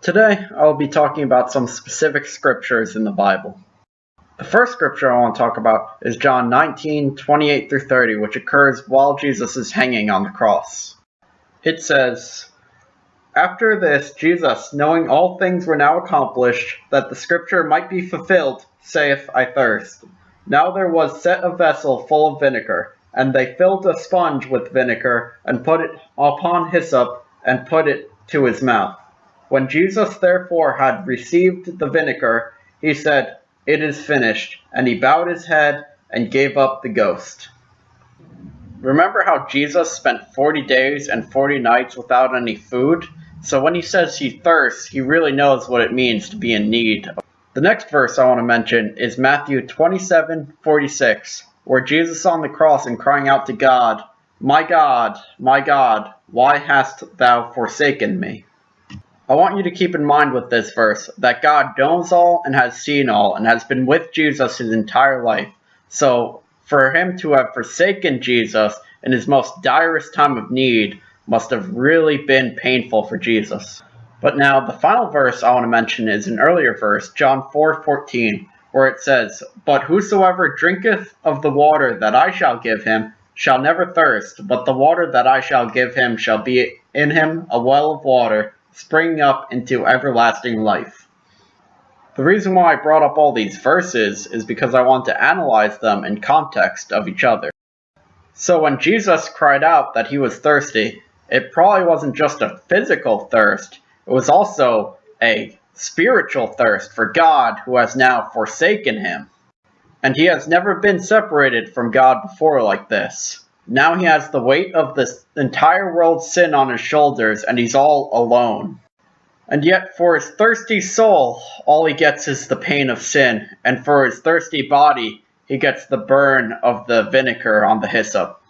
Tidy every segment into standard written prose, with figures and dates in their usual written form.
Today, I'll be talking about some specific scriptures in the Bible. The first scripture I want to talk about is John 19:28 through 30, which occurs while Jesus is hanging on the cross. It says, "After this, Jesus, knowing all things were now accomplished, that the scripture might be fulfilled, saith, I thirst. Now there was set a vessel full of vinegar, and they filled a sponge with vinegar, and put it upon hyssop, and put it to his mouth. When Jesus therefore had received the vinegar, he said, It is finished, and he bowed his head and gave up the ghost." Remember how Jesus spent 40 days and 40 nights without any food? So when he says he thirsts, he really knows what it means to be in need. The next verse I want to mention is Matthew 27:46, where Jesus on the cross and crying out to God, my God, why hast thou forsaken me?" I want you to keep in mind with this verse that God knows all and has seen all and has been with Jesus his entire life. So for him to have forsaken Jesus in his most direst time of need must have really been painful for Jesus. But now the final verse I want to mention is an earlier verse, John 4:14, where it says, "But whosoever drinketh of the water that I shall give him shall never thirst, but the water that I shall give him shall be in him a well of water, springing up into everlasting life." The reason why I brought up all these verses is because I want to analyze them in context of each other. So when Jesus cried out that he was thirsty, it probably wasn't just a physical thirst, it was also a spiritual thirst for God who has now forsaken him. And he has never been separated from God before like this. Now he has the weight of this entire world's sin on his shoulders, and he's all alone. And yet for his thirsty soul, all he gets is the pain of sin, and for his thirsty body, he gets the burn of the vinegar on the hyssop.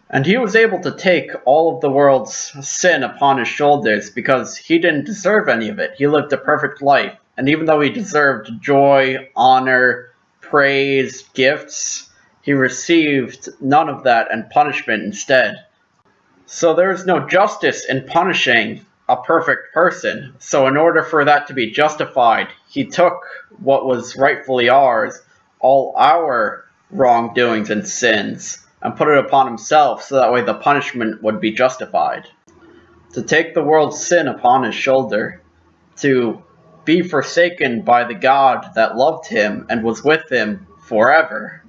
And he was able to take all of the world's sin upon his shoulders because he didn't deserve any of it. He lived a perfect life, and even though he deserved joy, honor, praise, gifts, he received none of that and punishment instead. So there is no justice in punishing a perfect person. So in order for that to be justified, he took what was rightfully ours, all our wrongdoings and sins, and put it upon himself so that way the punishment would be justified. To take the world's sin upon his shoulder, to be forsaken by the God that loved him and was with him forever,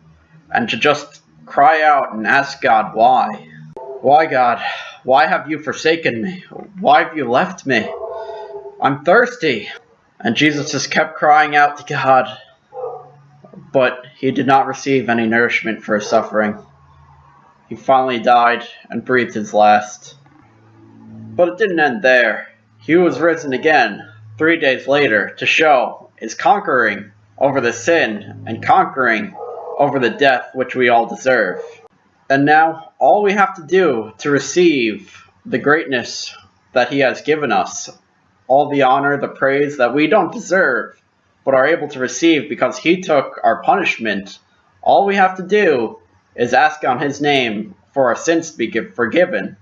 and to just cry out and ask God, why? Why, God? Why have you forsaken me? Why have you left me? I'm thirsty. And Jesus just kept crying out to God, but he did not receive any nourishment for his suffering. He finally died and breathed his last. But it didn't end there. He was risen again 3 days later to show his conquering over the sin and conquering over the death which we all deserve. And now, all we have to do to receive the greatness that he has given us, all the honor, the praise that we don't deserve, but are able to receive because he took our punishment, all we have to do is ask on his name for our sins to be forgiven.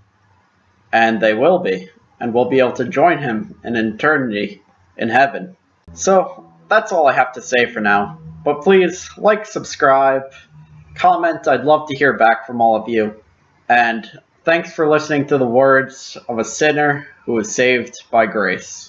And they will be, and we'll be able to join him in eternity in heaven. So, that's all I have to say for now. But please, like, subscribe, comment, I'd love to hear back from all of you. And thanks for listening to the words of a sinner who is saved by grace.